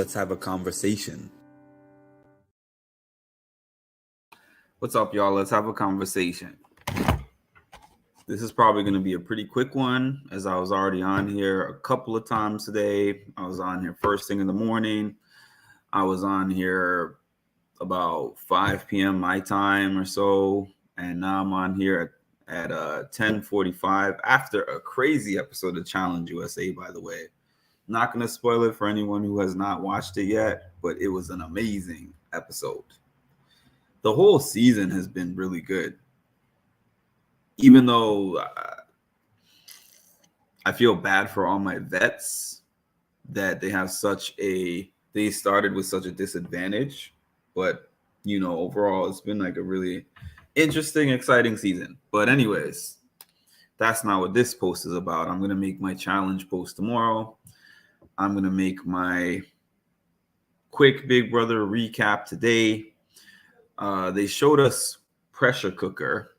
Let's have a conversation. What's up, y'all? Let's have a conversation. This is probably going to be a pretty quick one, as I was already on here a couple of times today. I was on here first thing in the morning. I was on here about 5 p.m. my time or so, and now I'm on here at 10:45 after a crazy episode of Challenge USA, by the way. Not going to spoil it for anyone who has not watched it yet, but it was an amazing episode. The whole season has been really good. Even though I feel bad for all my vets that they started with such a disadvantage. But, overall, it's been like a really interesting, exciting season. But anyways, that's not what this post is about. I'm going to make my challenge post tomorrow. I'm going to make my quick Big Brother recap today. They showed us Pressure Cooker.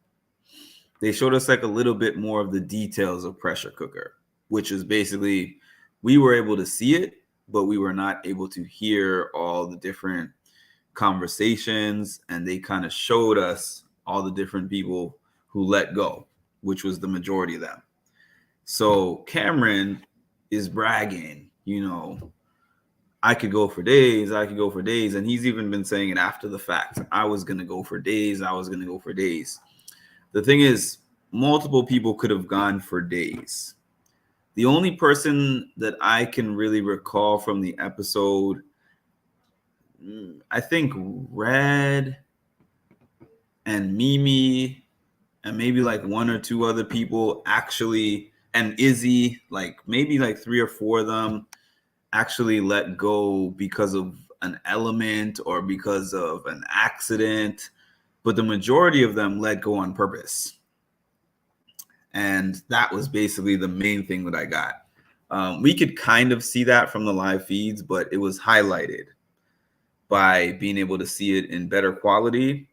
They showed us like a little bit more of the details of Pressure Cooker, which is basically we were able to see it, but we were not able to hear all the different conversations. And they kind of showed us all the different people who let go, which was the majority of them. So Cameron is bragging, I could go for days. And he's even been saying it after the fact. I was going to go for days. The thing is, multiple people could have gone for days. The only person that I can really recall from the episode, I think Red and Mimi and maybe like one or two other people actually, and Izzy, like maybe like 3 or 4 of them actually let go because of an element or because of an accident, but the majority of them let go on purpose. And that was basically the main thing that I got. We could kind of see that from the live feeds, but it was highlighted by being able to see it in better quality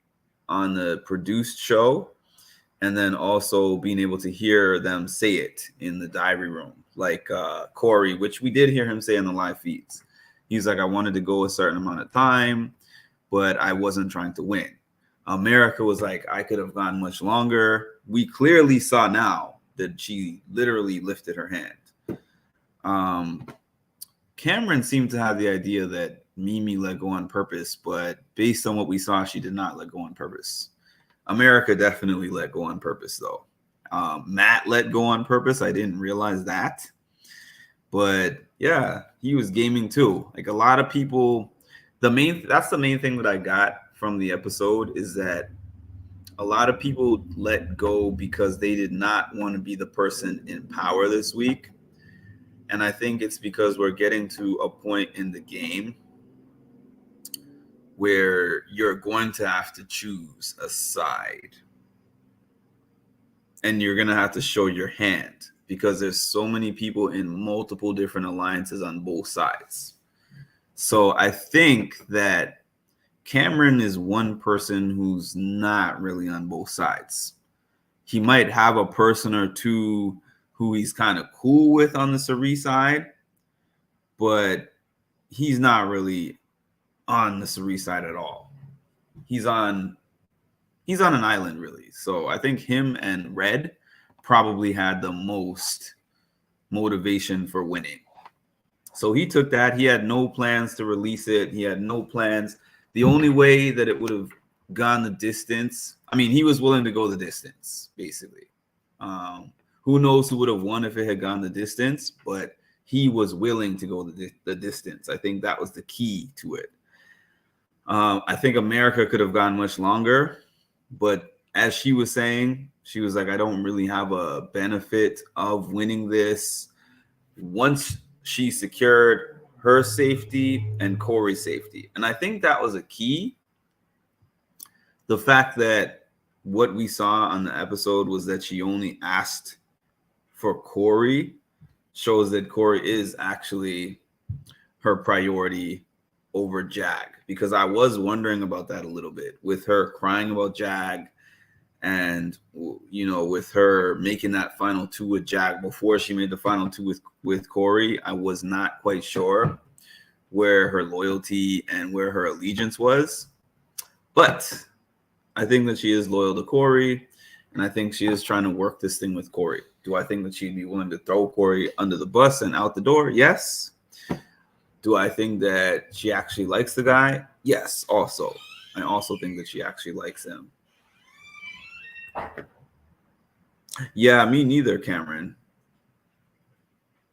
on the produced show, and then also being able to hear them say it in the diary room. Like Corey, which we did hear him say in the live feeds. He's like, I wanted to go a certain amount of time, but I wasn't trying to win. America was like, I could have gone much longer. We clearly saw now that she literally lifted her hand. Cameron seemed to have the idea that Mimi let go on purpose, but based on what we saw, she did not let go on purpose. America definitely let go on purpose, though. Matt let go on purpose. I didn't realize that. But yeah, he was gaming too. Like a lot of people, that's the main thing that I got from the episode is that a lot of people let go because they did not want to be the person in power this week. And I think it's because we're getting to a point in the game where you're going to have to choose a side. And you're going to have to show your hand because there's so many people in multiple different alliances on both sides. So I think that Cameron is one person who's not really on both sides. He might have a person or two who he's kind of cool with on the Cirie side, but he's not really on the Cirie side at all. He's on an island, really. So I think him and Red probably had the most motivation for winning. So he took that. He had no plans to release it. He had no plans. The only way that it would have gone the distance, I mean, he was willing to go the distance, basically. Who knows who would have won if it had gone the distance, but he was willing to go the distance. I think that was the key to it. I think America could have gone much longer, but as she was saying, she was like, I don't really have a benefit of winning this. Once she secured her safety and Corey's safety. And I think that was a key. The fact that what we saw on the episode was that she only asked for Corey shows that Corey is actually her priority over Jag, because I was wondering about that a little bit with her crying about Jag and, with her making that final 2 with Jag before she made the final 2 with Corey. I was not quite sure where her loyalty and where her allegiance was. But I think that she is loyal to Corey, and I think she is trying to work this thing with Corey. Do I think that she'd be willing to throw Corey under the bus and out the door? Yes. Do I think that she actually likes the guy? Yes, also. I also think that she actually likes him. Yeah, me neither, Cameron.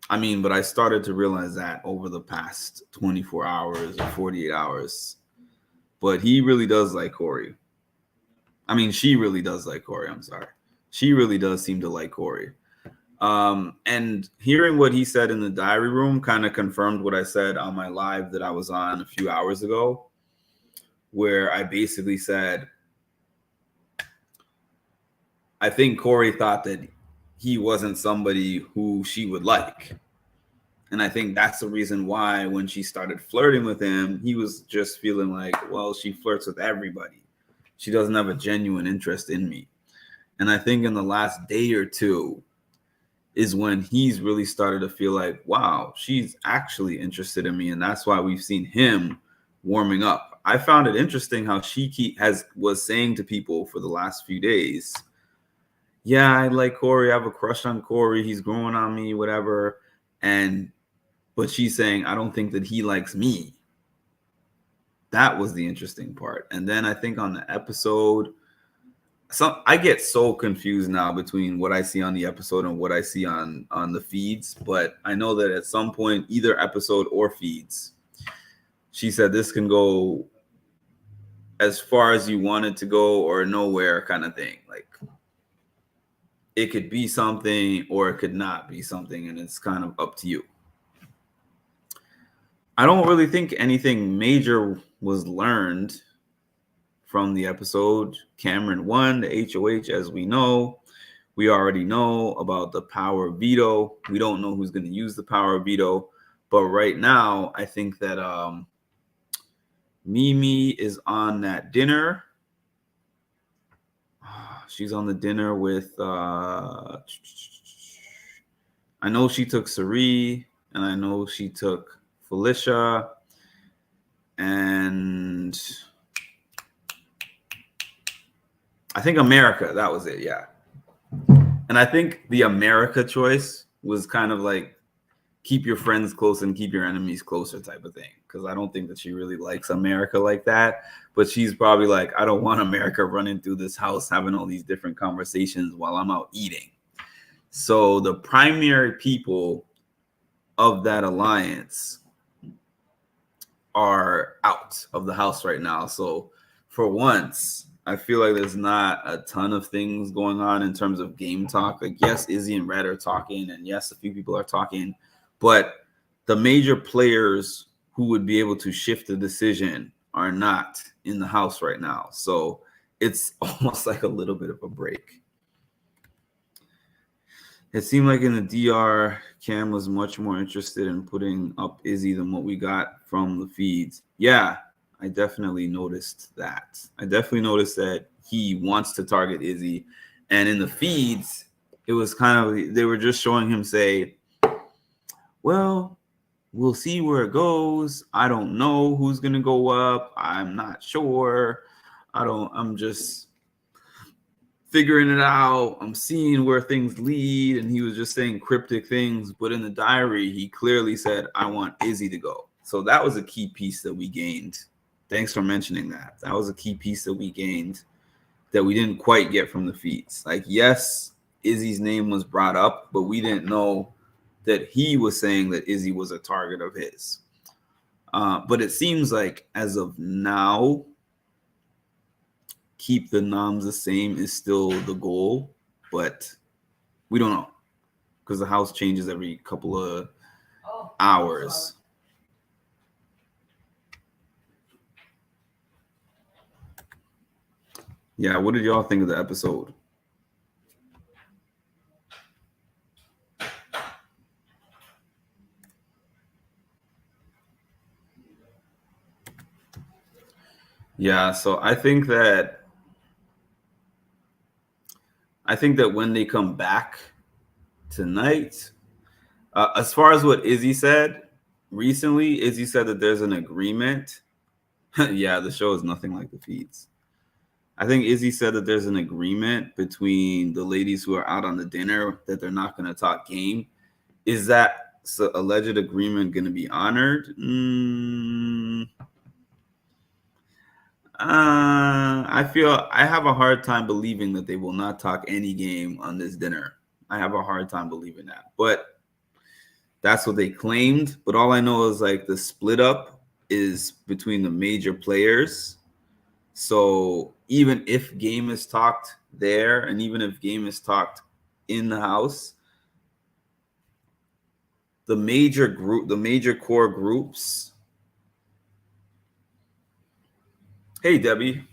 I mean, but I started to realize that over the past 24 hours or 48 hours. But he really does like Corey. I mean, she really does like Corey. I'm sorry. She really does seem to like Corey. And hearing what he said in the diary room kind of confirmed what I said on my live that I was on a few hours ago, where I basically said, I think Corey thought that he wasn't somebody who she would like. And I think that's the reason why when she started flirting with him, he was just feeling like, well, she flirts with everybody. She doesn't have a genuine interest in me. And I think in the last day or two is when he's really started to feel like, wow, she's actually interested in me. And that's why we've seen him warming up. I found it interesting how she was saying to people for the last few days, yeah, I like Corey. I have a crush on Corey. He's growing on me, whatever. But she's saying, I don't think that he likes me. That was the interesting part. And then I think on the episode, I get so confused now between what I see on the episode and what I see on the feeds. But I know that at some point, either episode or feeds, she said this can go as far as you want it to go or nowhere kind of thing. Like, it could be something or it could not be something, and it's kind of up to you. I don't really think anything major was learned from the episode. Cameron won the HOH, as we know. We already know about the power of veto. We don't know who's going to use the power of veto. But right now, I think that Mimi is on that dinner. She's on the dinner with, I know she took Sari, and I know she took Felicia, and I think America, that was it, yeah. And I think the America choice was kind of like keep your friends close and keep your enemies closer type of thing. Because I don't think that she really likes America like that. But she's probably like, I don't want America running through this house, having all these different conversations while I'm out eating. So the primary people of that alliance are out of the house right now. So for once, I feel like there's not a ton of things going on in terms of game talk. Like, yes, Izzy and Red are talking, and yes, a few people are talking, but the major players who would be able to shift the decision are not in the house right now. So it's almost like a little bit of a break. It seemed like in the DR, Cam was much more interested in putting up Izzy than what we got from the feeds. Yeah, I definitely noticed that. I definitely noticed that he wants to target Izzy. And in the feeds, it was kind of, they were just showing him say, well, we'll see where it goes. I don't know who's going to go up. I'm not sure. I'm just figuring it out. I'm seeing where things lead. And he was just saying cryptic things. But in the diary, he clearly said, I want Izzy to go. So that was a key piece that we gained. Thanks for mentioning that. That was a key piece that we gained that we didn't quite get from the feeds. Like, yes, Izzy's name was brought up, but we didn't know that he was saying that Izzy was a target of his. But it seems like as of now, keep the noms the same is still the goal, but we don't know because the house changes every couple of hours. Yeah, what did y'all think of the episode? Yeah, so I think that when they come back tonight, as far as what Izzy said, recently, Izzy said that there's an agreement. Yeah, the show is nothing like the feeds. I think Izzy said that there's an agreement between the ladies who are out on the dinner that they're not going to talk game. Is that alleged agreement going to be honored? I feel I have a hard time believing that they will not talk any game on this dinner. I have a hard time believing that, but that's what they claimed. But all I know is like the split up is between the major players. So even if game is talked there, and even if game is talked in the house, the major core groups. Hey, Debbie.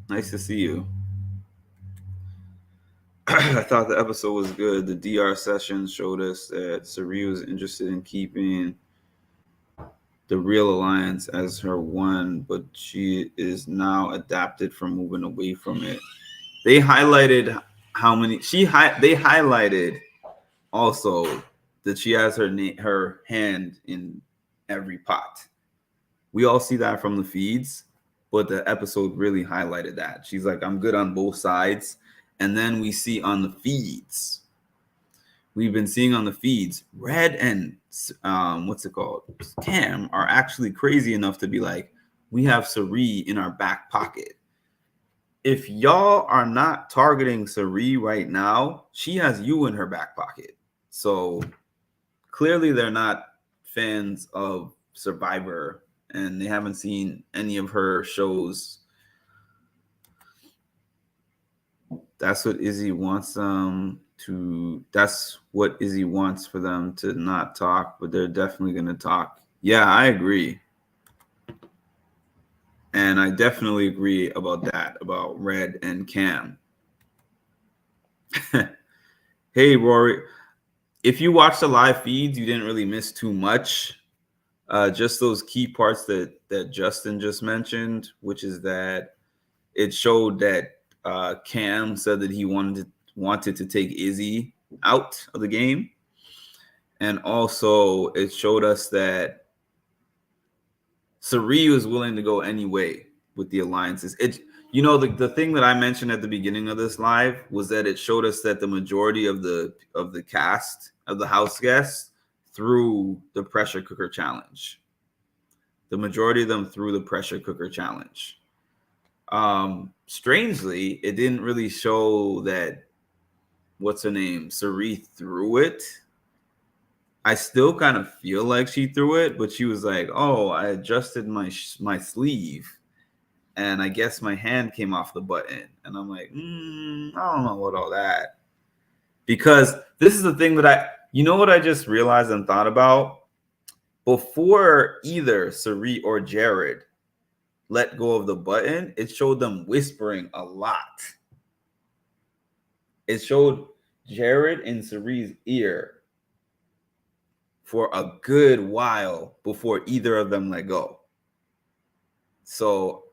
Nice to see you. I thought the episode was good. The DR session showed us that Cirie was interested in keeping the Real Alliance as her one, but she is now adapted from moving away from it. They highlighted how many they highlighted also that she has her hand in every pot. We all see that from the feeds, but the episode really highlighted that. She's like, I'm good on both sides. And then we see on the feeds, we've been seeing on the feeds, Red and what's it called? Cam are actually crazy enough to be like, we have Cirie in our back pocket. If y'all are not targeting Cirie right now, she has you in her back pocket. So clearly they're not fans of Survivor, and they haven't seen any of her shows. That's what Izzy wants that's what Izzy wants for them to not talk, but they're definitely going to talk. Yeah, I agree. And I definitely agree about that, about Red and Cam. Hey, Rory. If you watched the live feeds, you didn't really miss too much. Just those key parts that Justin just mentioned, which is that it showed that Cam said that he wanted to take Izzy out of the game. And also it showed us that Cirie was willing to go any way with the alliances. The thing that I mentioned at the beginning of this live was that it showed us that the majority of the cast of the house guests threw the pressure cooker challenge. The majority of them threw the pressure cooker challenge. Strangely, it didn't really show that what's her name, Cirie, threw it. I still kind of feel like she threw it, but she was like, "Oh, I adjusted my sleeve, and I guess my hand came off the button." And I'm like, I don't know what all that. Because this is the thing that what I just realized and thought about? Before either Cirie or Jared let go of the button, it showed them whispering a lot. It showed Jared in Cirie's ear for a good while before either of them let go. So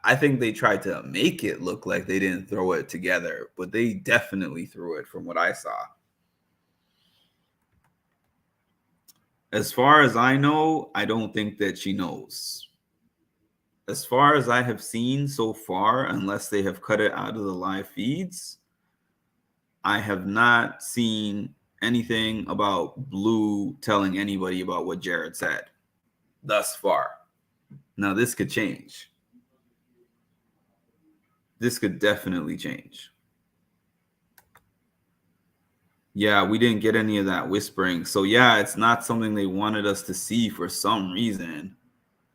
I think they tried to make it look like they didn't throw it together, but they definitely threw it from what I saw. As far as I know, I don't think that she knows. As far as I have seen so far, unless they have cut it out of the live feeds, I have not seen anything about Blue telling anybody about what Jared said thus far. Now, this could change. This could definitely change. Yeah, we didn't get any of that whispering. So, yeah, it's not something they wanted us to see for some reason.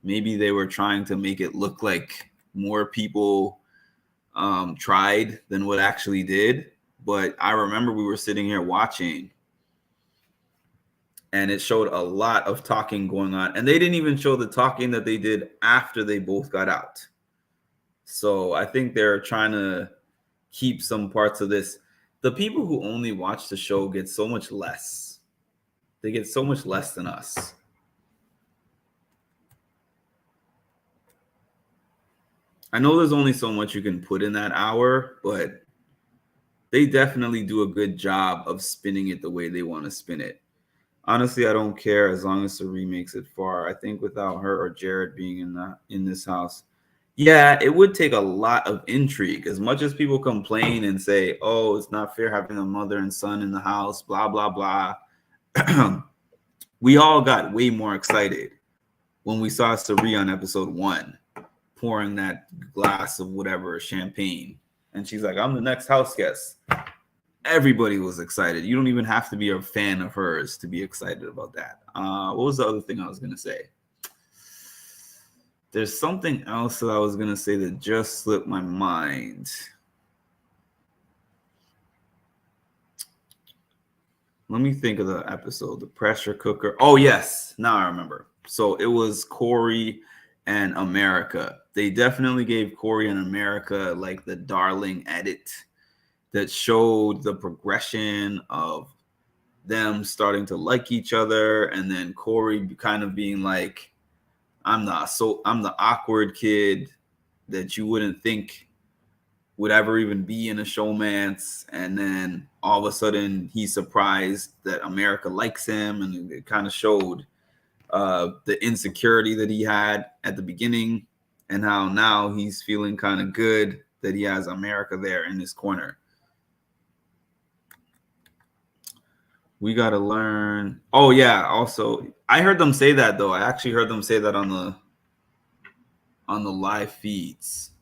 Maybe they were trying to make it look like more people tried than what actually did. But I remember we were sitting here watching, and it showed a lot of talking going on. And they didn't even show the talking that they did after they both got out. So I think they're trying to keep some parts of this. The people who only watch the show get so much less. They get so much less than us. I know there's only so much you can put in that hour, but they definitely do a good job of spinning it the way they want to spin it. Honestly, I don't care as long as Sari makes it far. I think without her or Jared being in this house, yeah, it would take a lot of intrigue. As much as people complain and say, "Oh, it's not fair having a mother and son in the house," blah blah blah. We all got way more excited when we saw Sari on episode 1 pouring that glass of whatever champagne, and she's like, "I'm the next house guest." Everybody was excited. You don't even have to be a fan of hers to be excited about that. What was the other thing I was gonna say? There's something else that I was gonna say that just slipped my mind. Let me think of the episode. The pressure cooker. Oh yes, now I remember. So it was Corey and America. They definitely gave Corey and America like the darling edit that showed the progression of them starting to like each other, and then Corey kind of being like, I'm the awkward kid that you wouldn't think would ever even be in a showmance, and then all of a sudden he's surprised that America likes him, and it kind of showed the insecurity that he had at the beginning, and how now he's feeling kind of good that he has America there in his corner. We got to learn. Oh yeah, also I heard them say that though. I actually heard them say that on the live feeds.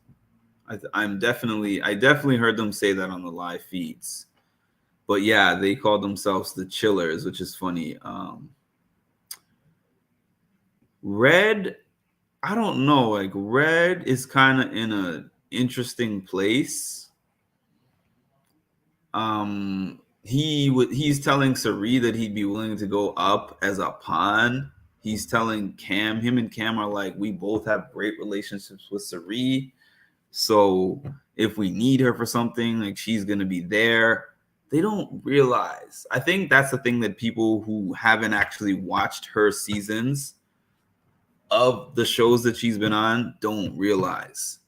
I definitely heard them say that on the live feeds. But yeah, they called themselves the Chillers, which is funny. Red, I don't know. Like Red is kind of in a interesting place. He's telling Sari that he'd be willing to go up as a pawn. He's telling Cam, him and Cam are like, we both have great relationships with Sari. So if we need her for something, like she's gonna be there. They don't realize. I think that's the thing that people who haven't actually watched her seasons of the shows that she's been on don't realize.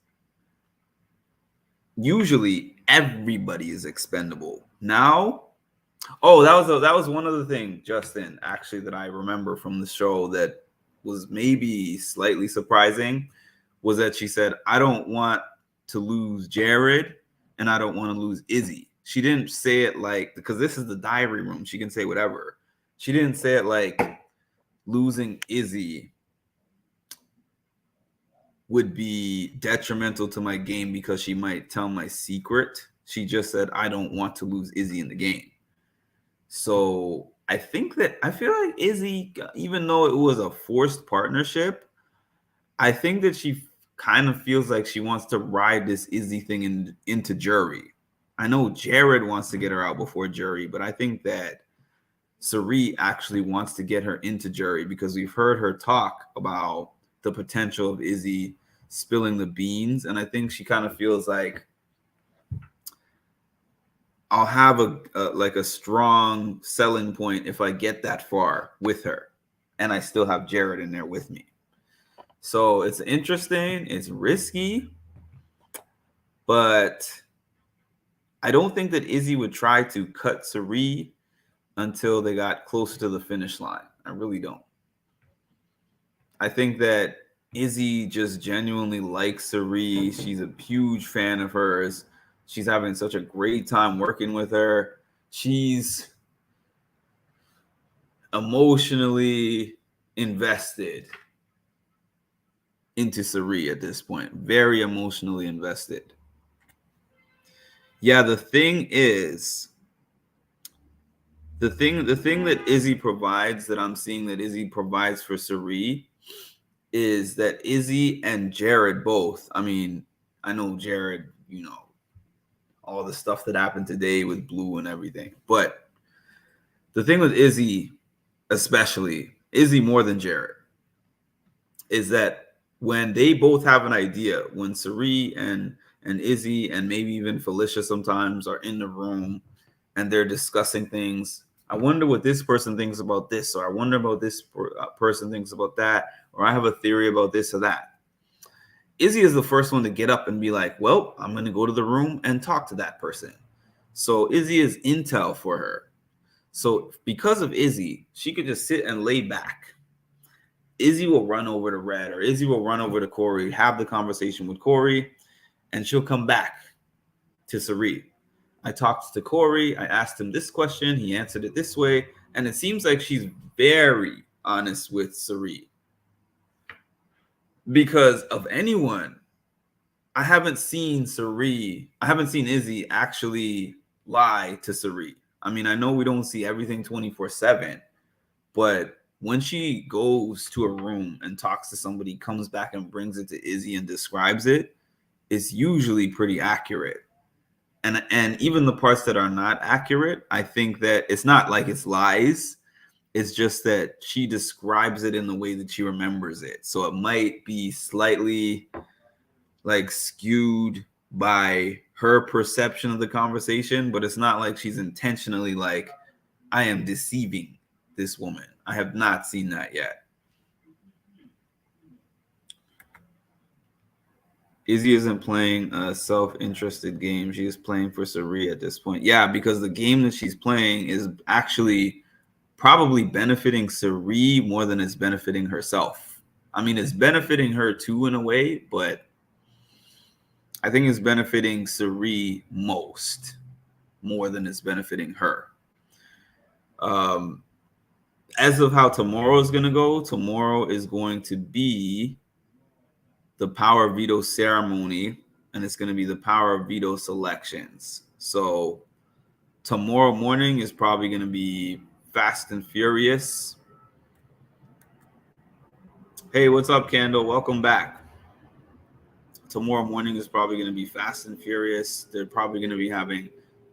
Usually everybody is expendable. Now, oh, that was one other thing, Justin, actually, that I remember from the show that was maybe slightly surprising, was that she said, I don't want to lose Jared and I don't want to lose Izzy. She didn't say it like, because this is the diary room, she can say whatever. She didn't say it like losing Izzy would be detrimental to my game because she might tell my secret. She just said, I don't want to lose Izzy in the game. So I think that I feel like Izzy, even though it was a forced partnership, I think that she kind of feels like she wants to ride this Izzy thing into jury. I know Jared wants to get her out before jury, but I think that Sari actually wants to get her into jury because we've heard her talk about the potential of Izzy spilling the beans. And I think she kind of feels like I'll have a strong selling point if I get that far with her and I still have Jared in there with me. So it's interesting, it's risky, but I don't think that Izzy would try to cut Sari until they got closer to the finish line. I really don't. I think that Izzy just genuinely likes Sari. She's a huge fan of hers. She's having such a great time working with her. She's emotionally invested into Sari at this point. Very emotionally invested. Yeah, the thing that Izzy provides, that I'm seeing that Izzy provides for Sari, is that Izzy and Jared both, I mean, I know Jared, all the stuff that happened today with Blue and everything, but the thing with Izzy, especially Izzy more than Jared, is that when they both have an idea, when Sari and Izzy and maybe even Felicia sometimes are in the room and they're discussing things, I wonder what this person thinks about this, or I wonder about this person thinks about that, or I have a theory about this or that. Izzy is the first one to get up and be like, well, I'm going to go to the room and talk to that person. So Izzy is intel for her. So because of Izzy, she could just sit and lay back. Izzy will run over to Red, or Izzy will run over to Corey, have the conversation with Corey, and she'll come back to Cirie. I talked to Corey. I asked him this question. He answered it this way. And it seems like she's very honest with Cirie. Because of anyone, I haven't seen Izzy actually lie to Cirie. I mean, I know we don't see everything 24/7, but when she goes to a room and talks to somebody, comes back and brings it to Izzy and describes it, it's usually pretty accurate. And even the parts that are not accurate, I think that it's not like it's lies. It's just that she describes it in the way that she remembers it. So it might be slightly like skewed by her perception of the conversation, but it's not like she's intentionally like, I am deceiving this woman. I have not seen that yet. Izzy isn't playing a self-interested game. She is playing for Cirie at this point. Yeah, because the game that she's playing is actually probably benefiting Cirie more than it's benefiting herself. I mean, it's benefiting her too in a way, but I think it's benefiting Cirie more than it's benefiting her. As of how tomorrow is going to go, tomorrow is going to be the power veto ceremony, and it's going to be the power veto selections. So tomorrow morning is probably going to be fast and furious. Hey, what's up, Candle? Welcome back. Tomorrow morning is probably going to be fast and furious. They're probably going to be having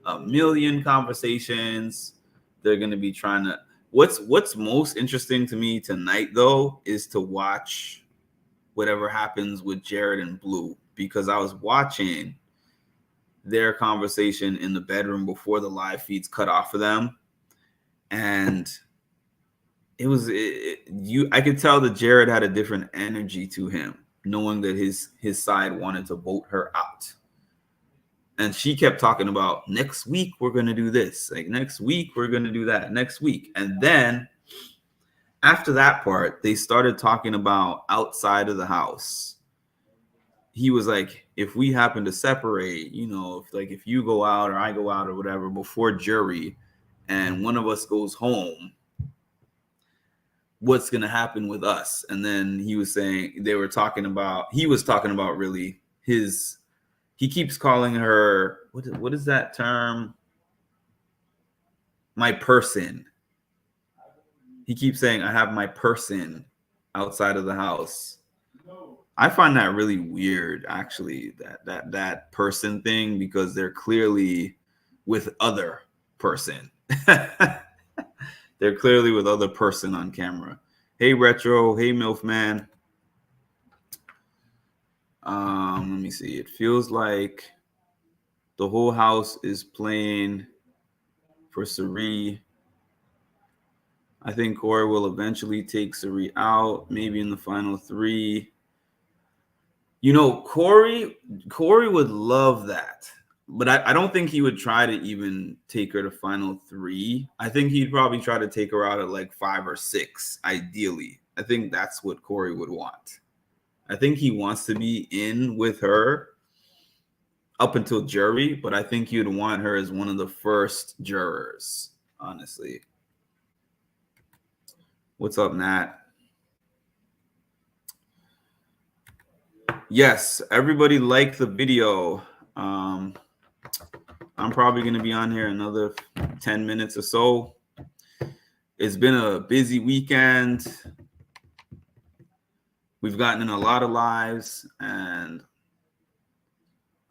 a million conversations. They're going to be trying to. What's most interesting to me tonight, though, is to watch whatever happens with Jared and Blue, because I was watching their conversation in the bedroom before the live feeds cut off of them, and I could tell that Jared had a different energy to him, knowing that his side wanted to vote her out. And she kept talking about, next week we're going to do this, like next week we're going to do that, next week. And then after that part, they started talking about outside of the house. He was like, if we happen to separate, if you go out or I go out or whatever before jury and one of us goes home, what's going to happen with us? And then he was talking about really he keeps calling her, what is that term? My person. He keeps saying, I have my person outside of the house. I find that really weird, actually, that person thing, because they're clearly with other person. They're clearly with other person on camera. Hey, Retro. Hey, MILF Man. Let me see. It feels like the whole house is playing for Cirie. I think Corey will eventually take Cirie out, maybe in the final 3. Corey would love that. But I don't think he would try to even take her to final 3. I think he'd probably try to take her out at like 5 or 6, ideally. I think that's what Corey would want. I think he wants to be in with her up until jury, but I think you'd want her as one of the first jurors, honestly. What's up, Nat? Yes, everybody like the video. I'm probably going to be on here another 10 minutes or so. It's been a busy weekend. We've gotten in a lot of lives, and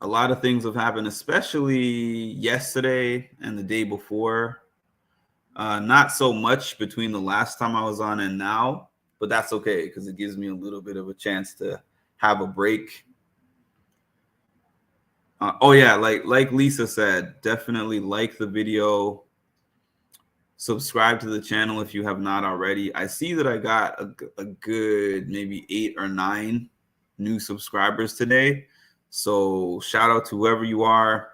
a lot of things have happened, especially yesterday and the day before. Not so much between the last time I was on and now, but that's okay because it gives me a little bit of a chance to have a break. Like Lisa said, definitely like the video. Subscribe to the channel if you have not already. I see that I got a good maybe 8 or 9 new subscribers today. So shout out to whoever you are.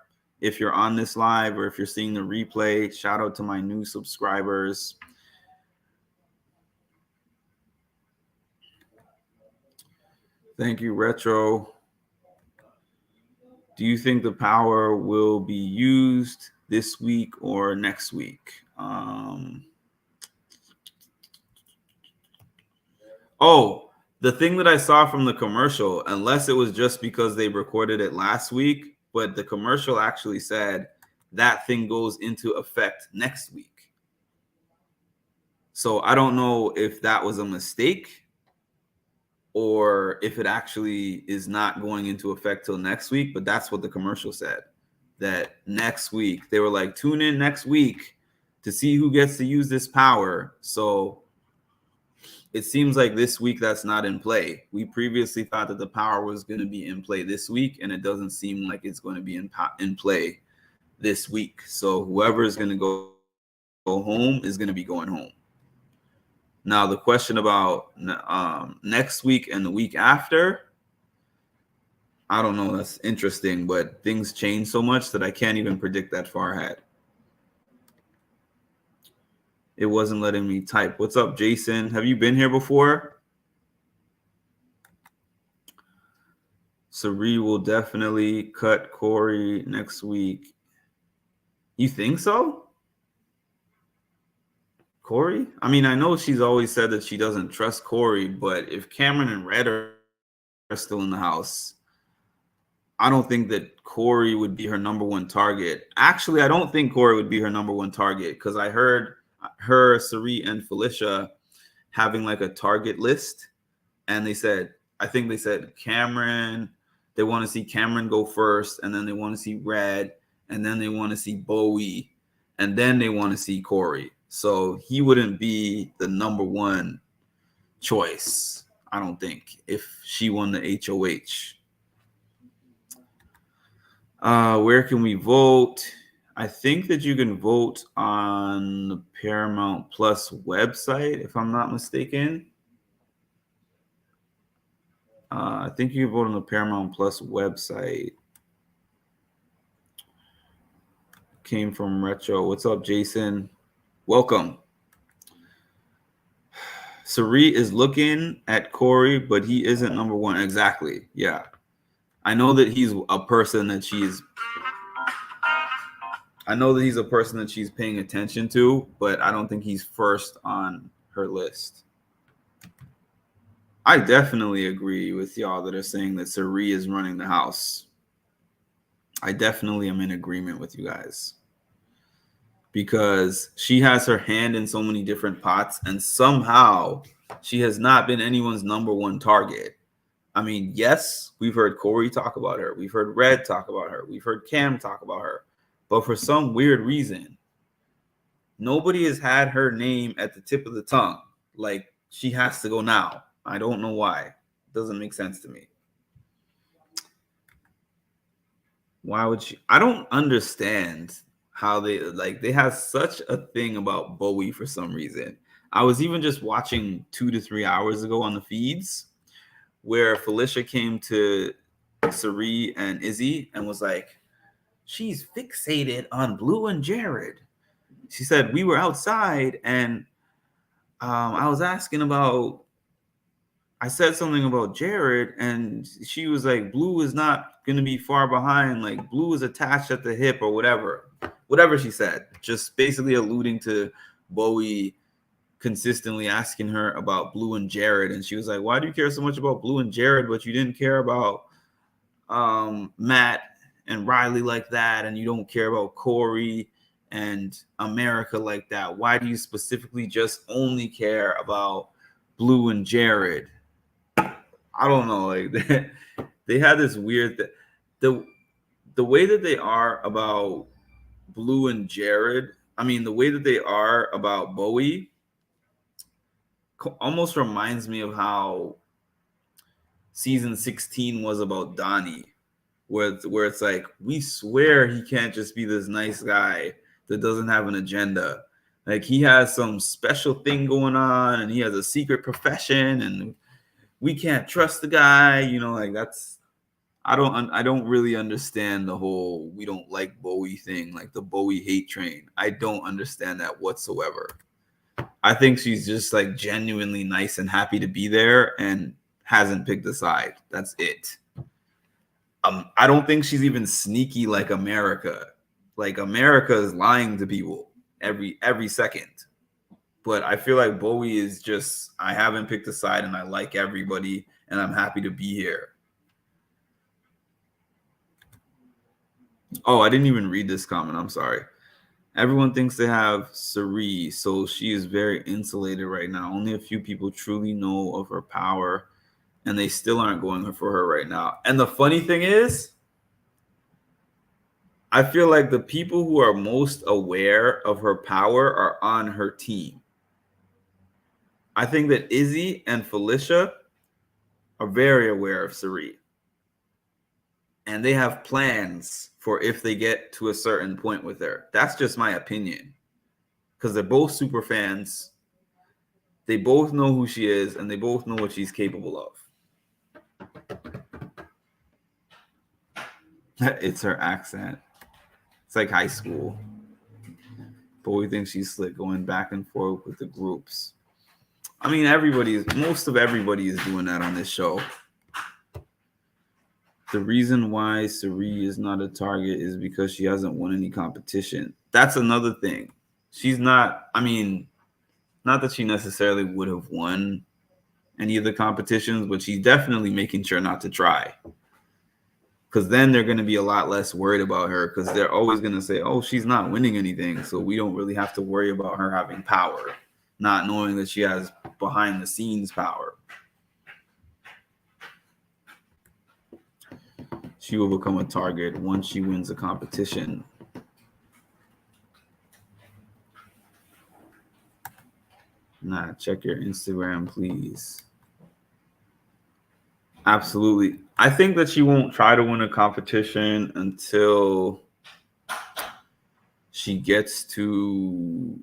if you're on this live or if you're seeing the replay. Shout out to my new subscribers. Thank you, Retro. Do you think the power will be used this week or next week? Oh, the thing that I saw from the commercial, unless it was just because they recorded it last week, but the commercial actually said that thing goes into effect next week. So I don't know if that was a mistake or if it actually is not going into effect till next week, but that's what the commercial said. That next week, they were like, tune in next week to see who gets to use this power. So it seems like this week that's not in play. We previously thought that the power was going to be in play this week, and it doesn't seem like it's going to be in play this week. So whoever is going to go home is going to be going home. Now, the question about next week and the week after, I don't know. That's interesting, but things change so much that I can't even predict that far ahead. It wasn't letting me type. What's up, Jason? Have you been here before? Cirie will definitely cut Corey next week. You think so? Corey? I mean, I know she's always said that she doesn't trust Corey, but if Cameron and Red are still in the house, I don't think that Corey would be her number one target. Actually, I don't think Corey would be her number one target because I heard her, Cirie, and Felicia having like a target list. And I think they said Cameron, they want to see Cameron go first, and then they want to see Red, and then they want to see Bowie, and then they want to see Corey. So he wouldn't be the number one choice, I don't think, if she won the HOH. Where can we vote? I think that you can vote on the Paramount Plus website, if I'm not mistaken. I think you can vote on the Paramount Plus website. Came from Retro. What's up, Jason? Welcome. Cirie is looking at Corey, but he isn't number one. Exactly. Yeah. I know that he's a person that she's paying attention to, but I don't think he's first on her list. I definitely agree with y'all that are saying that Cirie is running the house. I definitely am in agreement with you guys. Because she has her hand in so many different pots, and somehow she has not been anyone's number one target. I mean, yes, we've heard Corey talk about her. We've heard Red talk about her. We've heard Cam talk about her. But for some weird reason, nobody has had her name at the tip of the tongue. Like, she has to go now. I don't know why. It doesn't make sense to me. Why would she? I don't understand how they have such a thing about Bowie for some reason. I was even just watching 2 to 3 hours ago on the feeds where Felicia came to Cirie and Izzy and was like, she's fixated on Blue and Jared. She said, we were outside and I was asking about, I said something about Jared and she was like, Blue is not going to be far behind. Like, Blue is attached at the hip or whatever she said, just basically alluding to Bowie consistently asking her about Blue and Jared. And she was like, why do you care so much about Blue and Jared, but you didn't care about Matt and Riley like that, and you don't care about Corey and America like that? Why do you specifically just only care about Blue and Jared? I don't know. Like, they had this weird the way that they are about Blue and Jared, I mean, the way that they are about Bowie almost reminds me of how season 16 was about Donnie, where it's like, we swear he can't just be this nice guy that doesn't have an agenda. Like, he has some special thing going on and he has a secret profession and we can't trust the guy, you know, like that's, I don't really understand the whole we don't like Bowie thing, like the Bowie hate train. I don't understand that whatsoever. I think she's just like genuinely nice and happy to be there and hasn't picked a side. That's it. I don't think she's even sneaky like America. Like America is lying to people every second. But I feel like Bowie is just I haven't picked a side and I like everybody and I'm happy to be here. Oh, I didn't even read this comment. I'm sorry. Everyone thinks they have Cerie, so she is very insulated right now. Only a few people truly know of her power, and they still aren't going for her right now. And the funny thing is, I feel like the people who are most aware of her power are on her team. I think that Izzy and Felicia are very aware of Cerie. And they have plans for if they get to a certain point with her. That's just my opinion. Because they're both super fans. They both know who she is, and they both know what she's capable of. It's her accent. It's like high school. Bowie thinks she's slick going back and forth with the groups. I mean, most of everybody is doing that on this show. The reason why Cerie is not a target is because she hasn't won any competition. That's another thing. She's not, I mean, not that she necessarily would have won any of the competitions, but she's definitely making sure not to try. Because then they're going to be a lot less worried about her because they're always going to say, oh, she's not winning anything. So we don't really have to worry about her having power, not knowing that she has behind the scenes power. She will become a target once she wins a competition. Nah, check your Instagram, please. Absolutely. I think that she won't try to win a competition until she gets to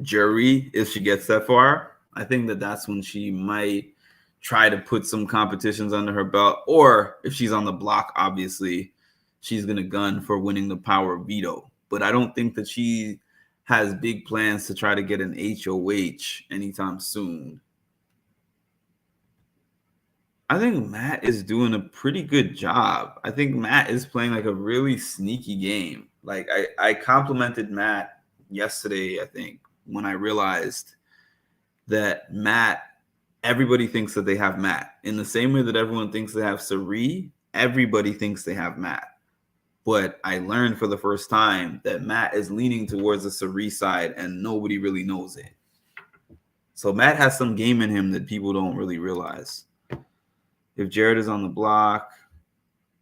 jury, if she gets that far. I think that that's when she might try to put some competitions under her belt, or if she's on the block, obviously she's going to gun for winning the power veto. But I don't think that she has big plans to try to get an HOH anytime soon. I think Matt is doing a pretty good job. I think Matt is playing like a really sneaky game. Like I complimented Matt yesterday, I think, when I realized that Matt, everybody thinks that they have Matt. In the same way that everyone thinks they have Cerie, everybody thinks they have Matt. But I learned for the first time that Matt is leaning towards the Cerie side and nobody really knows it. So Matt has some game in him that people don't really realize. If Jared is on the block,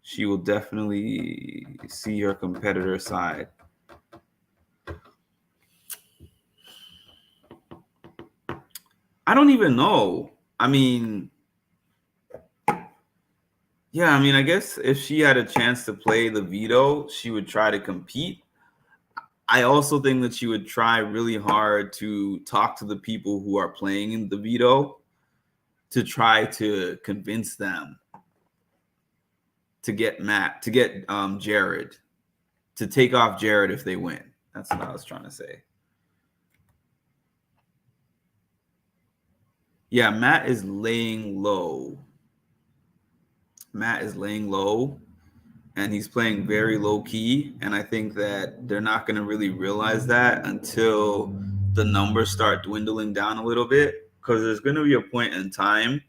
she will definitely see her competitor side. I don't even know. I mean, yeah, I mean, I guess if she had a chance to play the veto, she would try to compete. I also think that she would try really hard to talk to the people who are playing in the veto to try to convince them to get Jared, to take off Jared if they win. That's what I was trying to say. Yeah, Matt is laying low. Matt is laying low, and he's playing very low key. And I think that they're not going to really realize that until the numbers start dwindling down a little bit, because there's going to be a point in time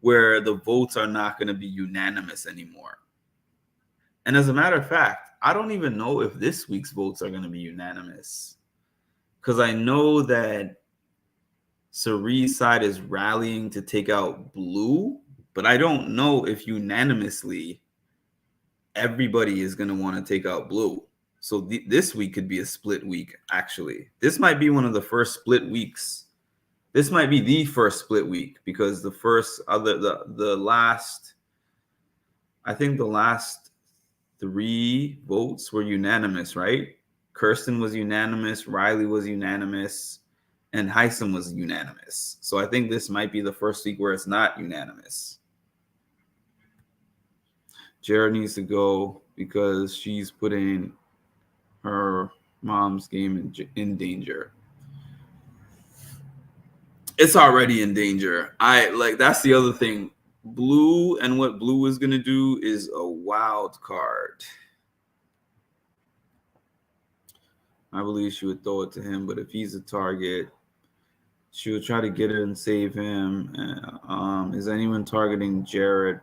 where the votes are not going to be unanimous anymore. And as a matter of fact, I don't even know if this week's votes are going to be unanimous, because I know that Cerie's side is rallying to take out Blue, but I don't know if unanimously everybody is going to want to take out Blue. So this week could be a split week, actually. This might be one of the first split weeks. This might be the first split week, because the last 3 votes were unanimous, right? Kirsten was unanimous, Riley was unanimous, and Heisem was unanimous. So I think this might be the first week where it's not unanimous. Jared needs to go because she's putting her mom's game in danger. It's already in danger. That's the other thing. Blue and what Blue is gonna do is a wild card. I believe she would throw it to him, but if he's a target, she would try to get it and save him. Is anyone targeting Jared?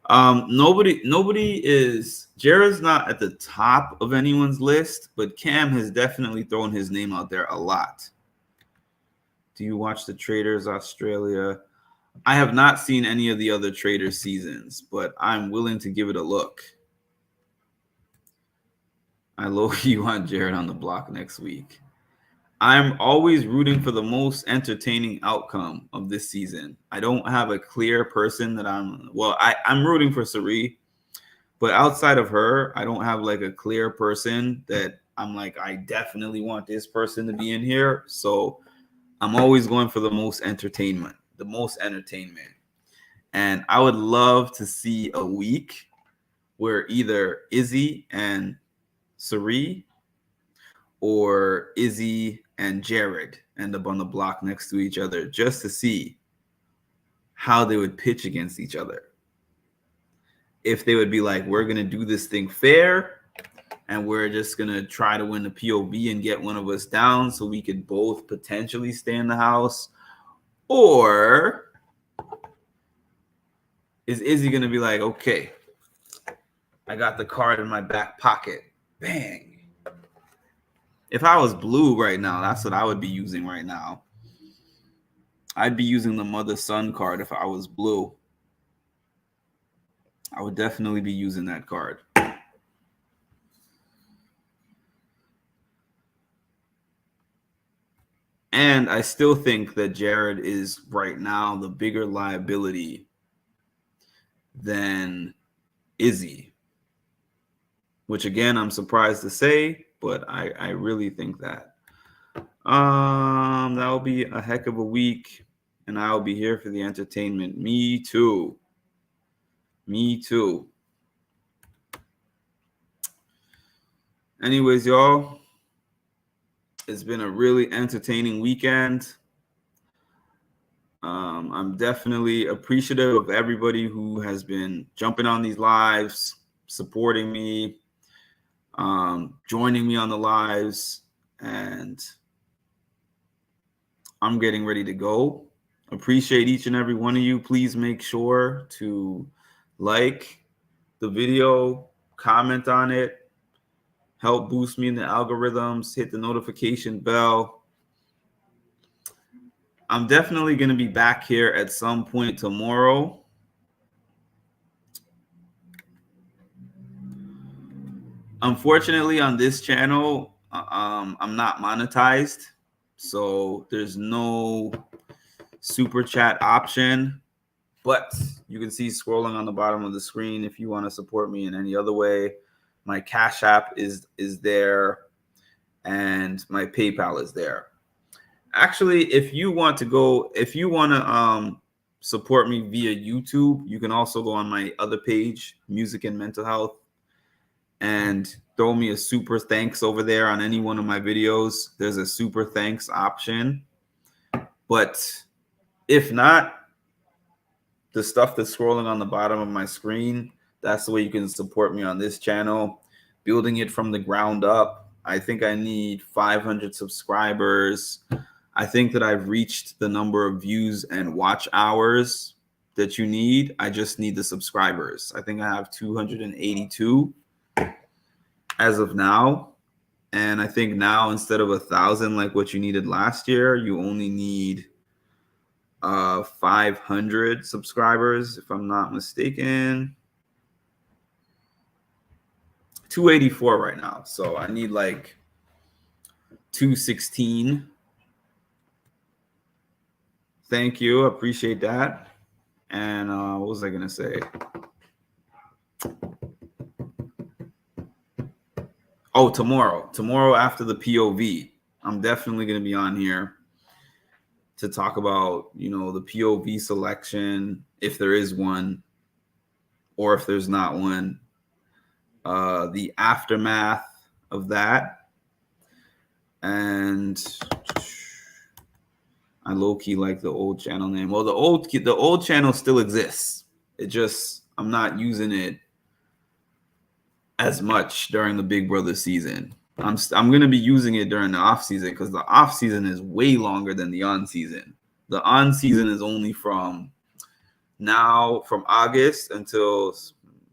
Nobody is. Jared's not at the top of anyone's list, but Cam has definitely thrown his name out there a lot. Do you watch the Traders Australia? I have not seen any of the other Traders seasons, but I'm willing to give it a look. I low-key want Jared on the block next week. I'm always rooting for the most entertaining outcome of this season. I don't have a clear person that I'm rooting for Sari, but outside of her, I don't have like a clear person that I'm like, I definitely want this person to be in here. So I'm always going for the most entertainment. And I would love to see a week where either Izzy and Sari or Izzy and Jared end up on the block next to each other just to see how they would pitch against each other. If they would be like, we're going to do this thing fair and we're just going to try to win the POV and get one of us down so we could both potentially stay in the house. Or is Izzy going to be like, okay, I got the card in my back pocket. Bang. If I was Blue right now, that's what I would be using right now. I'd be using the mother-son card if I was Blue. I would definitely be using that card. And I still think that Jared is right now the bigger liability than Izzy. Which, again, I'm surprised to say, but I really think that. That'll be a heck of a week, and I'll be here for the entertainment. Me too. Anyways, y'all, it's been a really entertaining weekend. I'm definitely appreciative of everybody who has been jumping on these lives, supporting me, joining me on the lives, and I'm getting ready to go. Appreciate each and every one of you. Please make sure to like the video, comment on it, help boost me in the algorithms, hit the notification bell. I'm definitely going to be back here at some point tomorrow. Unfortunately, on this channel, I'm not monetized, so there's no super chat option, but you can see scrolling on the bottom of the screen if you want to support me in any other way. My Cash App is there, and my PayPal is there. Actually, if you want to support me via YouTube, you can also go on my other page, Music and Mental Health, and throw me a super thanks over there on any one of my videos. There's a super thanks option. But if not, the stuff that's scrolling on the bottom of my screen, that's the way you can support me on this channel. Building it from the ground up. I think I need 500 subscribers. I think that I've reached the number of views and watch hours that you need. I just need the subscribers. I think I have 282 as of now. And I think now, instead of 1,000 like what you needed last year, you only need 500 subscribers, if I'm not mistaken. 284 right now. So I need like 216. Thank you. Appreciate that. And what was I going to say? Oh, tomorrow after the POV, I'm definitely going to be on here to talk about, the POV selection, if there is one, or if there's not one, the aftermath of that. And I low-key like the old channel name. Well, the old channel still exists. It just, I'm not using it as much during the Big Brother season. I'm going to be using it during the off season, because the off season is way longer than the on season. The on season is only from August until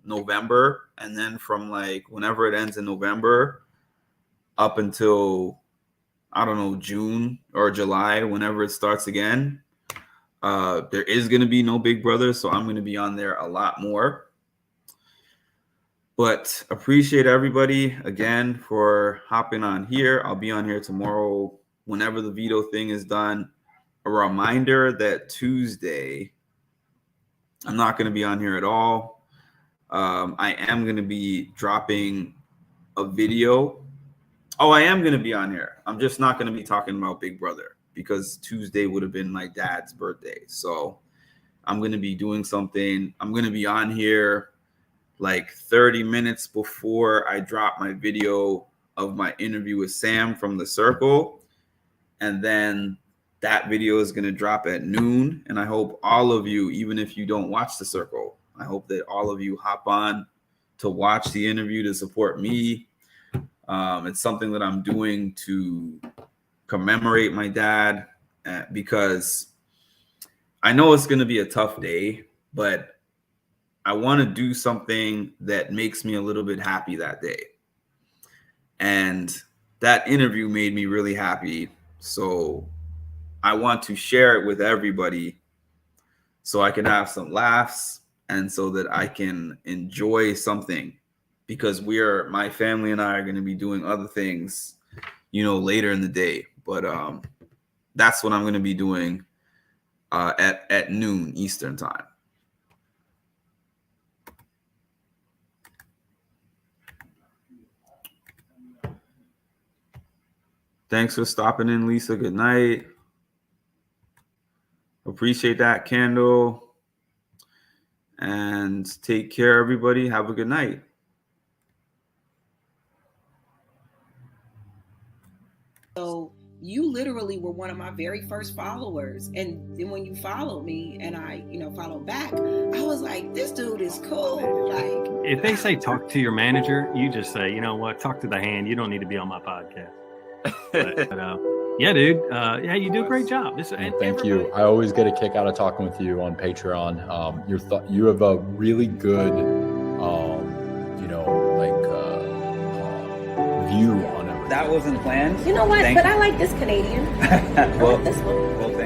November, and then from like whenever it ends in November up until, I don't know, June or July, whenever it starts again. There is going to be no Big Brother, so I'm going to be on there a lot more. But appreciate everybody again for hopping on here. I'll be on here tomorrow whenever the veto thing is done. A reminder that Tuesday, I'm not going to be on here at all. I am going to be dropping a video. Oh, I am going to be on here. I'm just not going to be talking about Big Brother, because Tuesday would have been my dad's birthday. So I'm going to be doing something. I'm going to be on here like 30 minutes before I drop my video of my interview with Sam from The Circle. And then that video is going to drop at noon. And I hope all of you, even if you don't watch The Circle, I hope that all of you hop on to watch the interview to support me. It's something that I'm doing to commemorate my dad, because I know it's going to be a tough day, but I want to do something that makes me a little bit happy that day. And that interview made me really happy. So I want to share it with everybody so I can have some laughs and so that I can enjoy something, because my family and I are going to be doing other things, later in the day. But that's what I'm going to be doing at noon Eastern time. Thanks for stopping in, Lisa. Good night. Appreciate that, Candle. And take care, everybody. Have a good night. So you literally were one of my very first followers. And then when you followed me and I, followed back, I was like, this dude is cool. Like, if they say talk to your manager, you just say, you know what, talk to the hand. You don't need to be on my podcast. But yeah, dude. Yeah, you do a great job. Thank you. I always get a kick out of talking with you on Patreon. You have a really good, view on it. That wasn't planned. You know what? But I like this Canadian. Well, this one. Well, thank you.